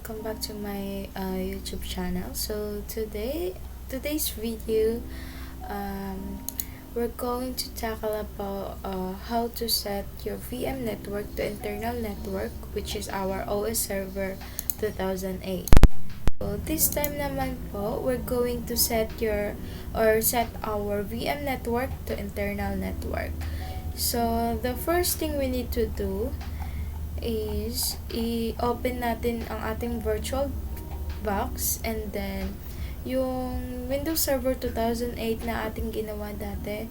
welcome back to my YouTube channel. So today's video, um, we're going to tackle about how to set your VM network to internal network, which is our OS Server 2008. So this time naman po, we're going to set our VM network to internal network. So the first thing we need to do is i-open natin ang ating virtual box, and then yung Windows Server 2008 na ating ginawa dati,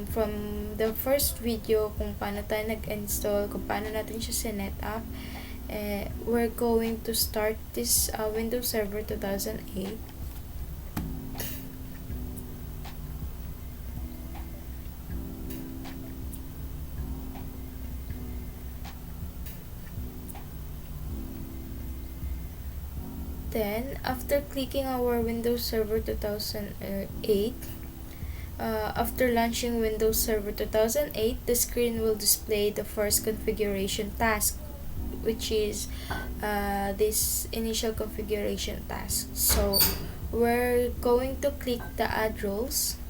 from the first video kung paano tayo nag-install, kung paano natin siya sinet up, we're going to start this Windows Server 2008. Then, after clicking our Windows Server 2008, after launching Windows Server 2008, the screen will display the first configuration task, which is this initial configuration task. So, we're going to click the Add Roles.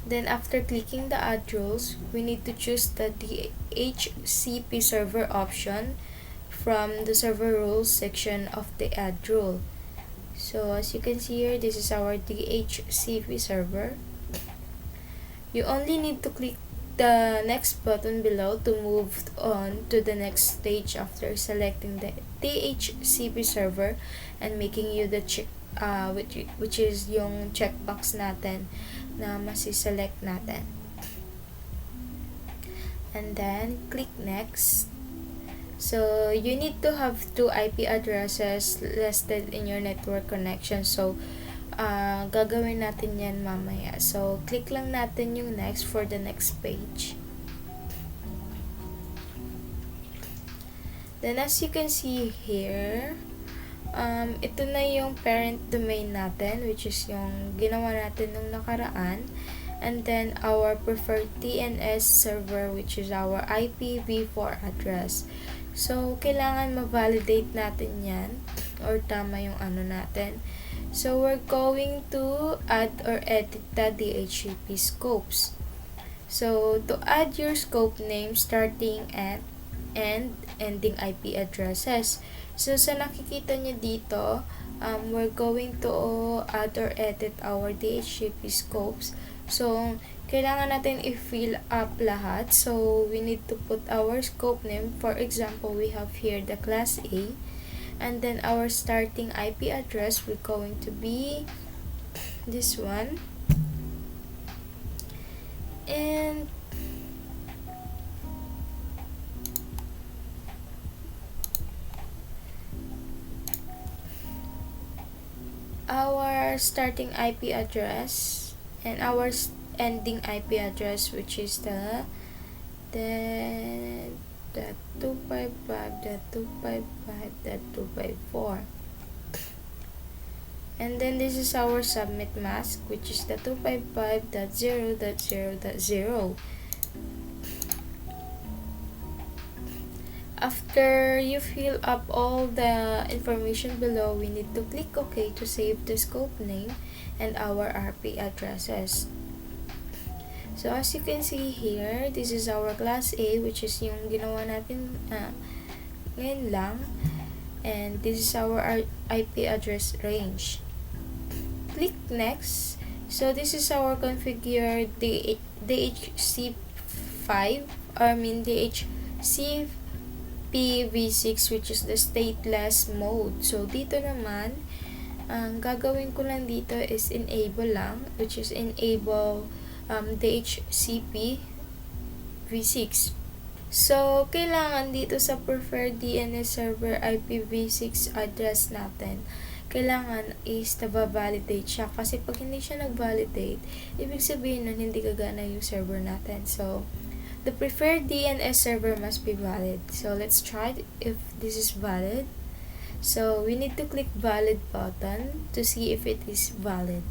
Then, after clicking the Add Roles, we need to choose the DHCP server option from the server rules section of the add rule. So as you can see here, this is our DHCP server. You only need to click the next button below to move on to the next stage after selecting the DHCP server and making you the check which is yung checkbox natin na masi-select natin. And then click next. So, you need to have 2 IP addresses listed in your network connection. So, gagawin natin yan mamaya. So, click lang natin yung next for the next page. Then, as you can see here, ito na yung parent domain natin, which is yung ginawa natin nung nakaraan. And then, our preferred DNS server, which is our IPv4 address. So, kailangan ma-validate natin yan, or tama yung ano natin. So, we're going to add or edit the DHCP scopes. So, to add your scope name starting at and ending IP addresses. So, sa nakikita nyo dito, we're going to add or edit our DHCP scopes. So, kailangan natin i-fill up lahat. So, we need to put our scope name. For example, we have here the class A. And then, our starting IP address will going to be this one. And our starting IP address and our ending IP address, which is the 255.255.254. And then this is our submit mask, which is the 255.0.0.0. After you fill up all the information below, we need to click OK to save the scope name and our IP addresses. So, as you can see here, this is our class A, which is yung ginawa natin ngayon lang. And this is our IP address range. Click next. So, this is our configured DHCP5, DHCPv6, which is the stateless mode. So, dito naman, ang gagawin ko lang dito is enable lang, which is enable DHCP v6. So, kailangan dito sa preferred DNS server IPv6 address natin, kailangan is na-validate siya. Kasi pag hindi siya nag-validate, ibig sabihin nun hindi gagana yung server natin. So, the preferred DNS server must be valid. So, let's try if this is valid. So, we need to click valid button to see if it is valid.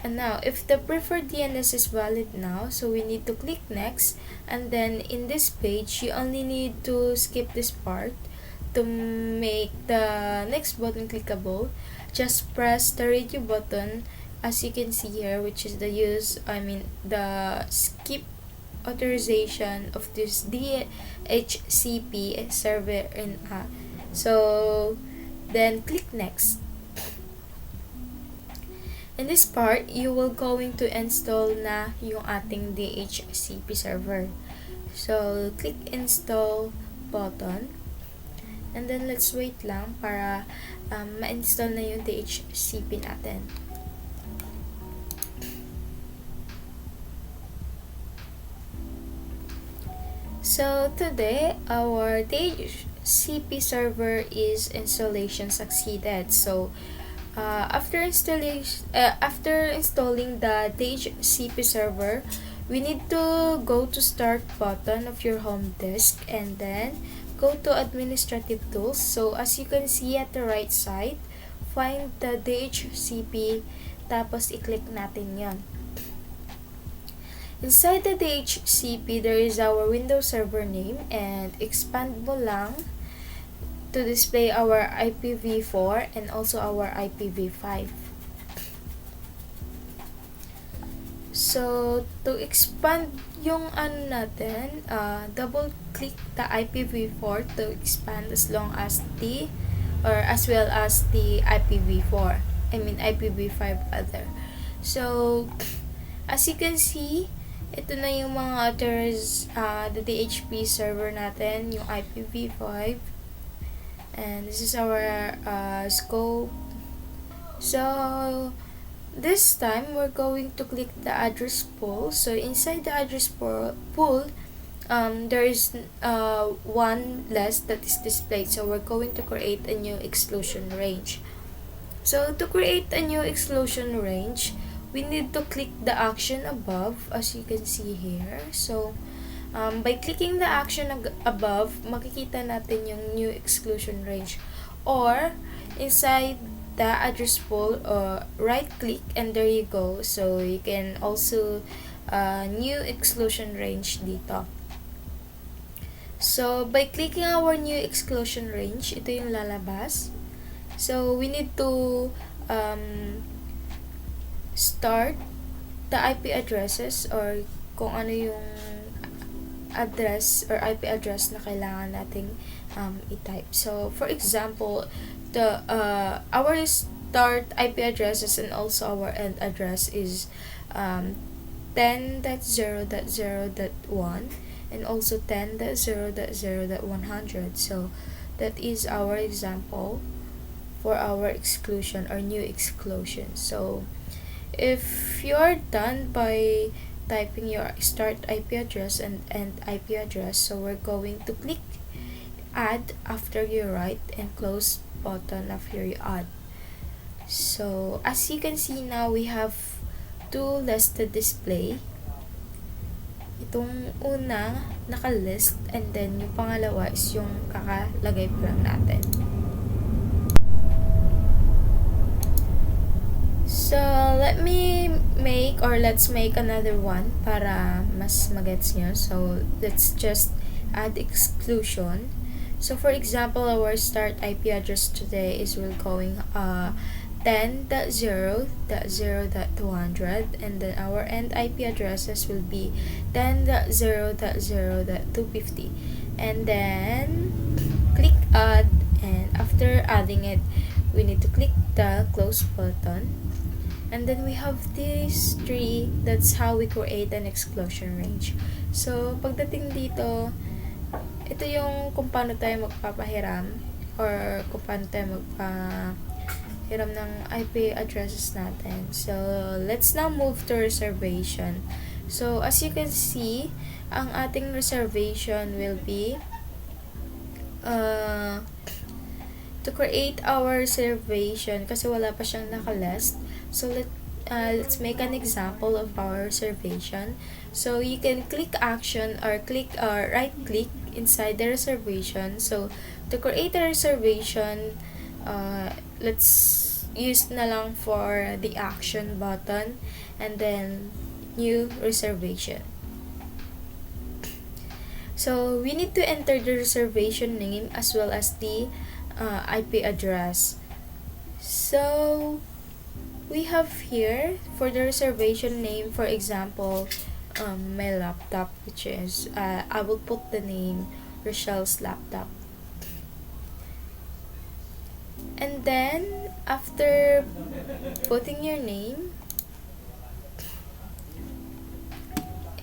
And now, if the preferred DNS is valid now, so we need to click next, and then in this page, you only need to skip this part to make the next button clickable. Just press the radio button, as you can see here, which is the skip authorization of this DHCP server in so then click next. In this part, you will going to install na yung ating DHCP server. So click install button, and then let's wait lang para ma-install na yung DHCP natin. So today, our DHCP server is installation succeeded. So after installing the DHCP server, we need to go to start button of your home disk and then go to administrative tools. So as you can see at the right side, find the DHCP, tapos i-click natin yon. Inside the DHCP, there is our Windows server name, and expand mo lang to display our IPv4 and also our IPv5. So to expand yung natin, double click the IPv4 to expand as well as the IPv4. IPv5 rather. So as you can see, ito na yung mga the DHCP server natin, yung IPv5. And this is our scope. So this time we're going to click the address pool. So inside the address pool, there is one less that is displayed. So we're going to create a new exclusion range. So to create a new exclusion range, we need to click the action above, as you can see here. So by clicking the action above, makikita natin yung new exclusion range. Or inside the address pool, right click and there you go. So you can also new exclusion range dito. So by clicking our new exclusion range, ito yung lalabas. So we need to start the IP addresses, or kung ano yung address or IP address na kailangan nating i-type. So for example, our start IP addresses and also our end address is 10.0.0.1 and also 10.0.0.100. So that is our example for our exclusion or new exclusion. So if you're done by typing your start IP address and end IP address, so we're going to click add after your right and close button after you add. So as you can see now, we have two listed display. Itong una naka-list, and then yung pangalawa is yung kakalagay pa lang natin. So let's make another one para mas magets nyo. So let's just add exclusion. So for example, our start IP address today is we're going 10.0.0.100, and then our end IP addresses will be 10.0.0.250, and then click add, and after adding it, we need to click the close button. And then we have these three. That's how we create an exclusion range. So pagdating dito, ito yung kung paano tayo magpapahiram or kung paano tayo magpahiram ng IP addresses natin. So let's now move to reservation. So as you can see, ang ating reservation will be to create our reservation, kasi wala pa siyang nakalist. So let's make an example of our reservation. So you can click action or right click inside the reservation. So to create a reservation, let's use na lang for the action button and then new reservation. So we need to enter the reservation name as well as the IP address. So we have here for the reservation name, for example, my laptop, which is I will put the name Rochelle's laptop. And then after putting your name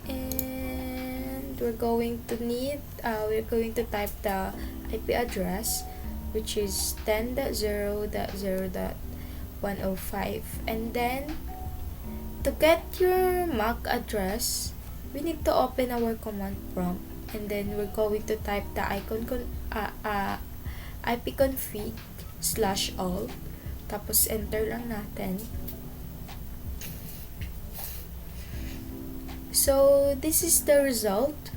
and we're going to type the IP address, which is 10.0.0.105, and then to get your MAC address we need to open our command prompt, and then we're going to type the ipconfig/all, tapos enter lang natin. So this is the result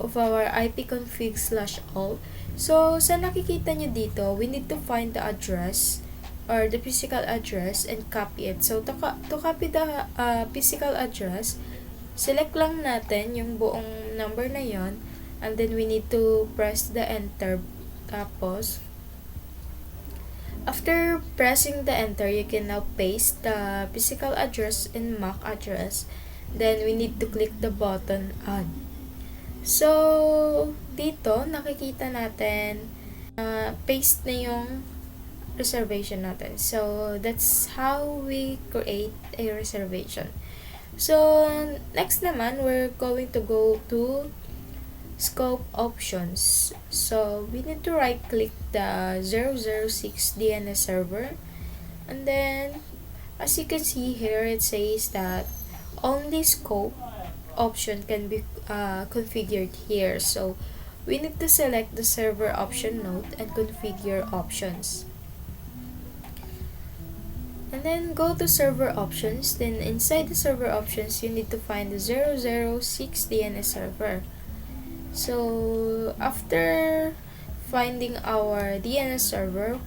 of our ipconfig/all. So sa nakikita nyo dito, we need to find the address or the physical address and copy it. So to copy the physical address, select lang natin yung buong number na yon, and then we need to press the enter. Tapos after pressing the enter, you can now paste the physical address and MAC address. Then we need to click the button add. So dito nakikita natin paste na yung reservation natin. So that's how we create a reservation. So next naman, we're going to go to scope options. So we need to right click the 006 DNS server, and then as you can see here, it says that only scope option can be configured here. So we need to select the server option node and configure options, and then go to server options. Then inside the server options, you need to find the 006 DNS server. So after finding our DNS server,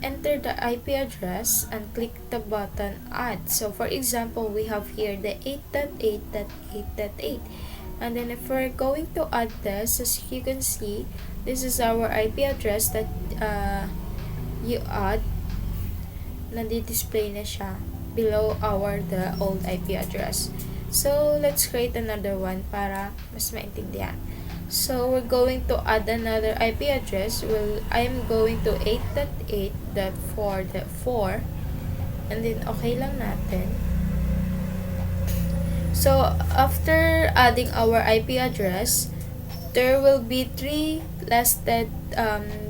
enter the IP address and click the button add. So for example, we have here the 8.8.8.8, and then if we're going to add this, as you can see, this is our IP address that you add. Nadi-display na siya below the old IP address. So let's create another one para mas maintindihan. So we're going to add another IP address. I am going to 8.8.4.4, and then okay lang natin. So after adding our IP address, there will be 3 listed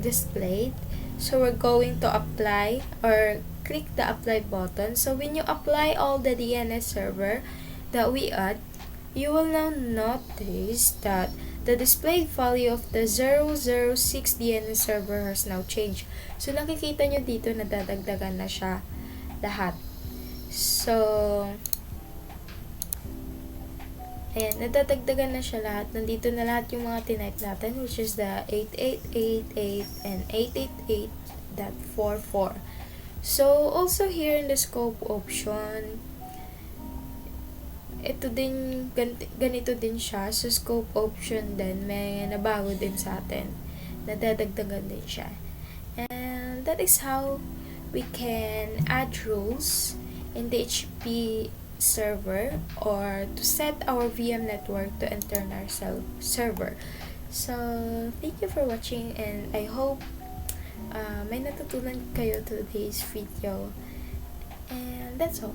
displayed. So we're going to apply or click the apply button. So when you apply all the DNS server that we add, you will now notice that the displayed value of the 006 DNS server has now changed. So nakikita nyo dito na dadagdagan na siya lahat. So ayan, nadadagdagan na siya lahat. Nandito na lahat yung mga tinype natin, which is the 8888 and 888.44. So also here in the scope option, ito din, ganito din siya. So scope option din, may nabago din sa atin. Nadadagdagan din siya. And that is how we can add rules in the HP server or to set our VM network to internal server. So thank you for watching, and I hope may natutunan kayo to today's video. And that's all.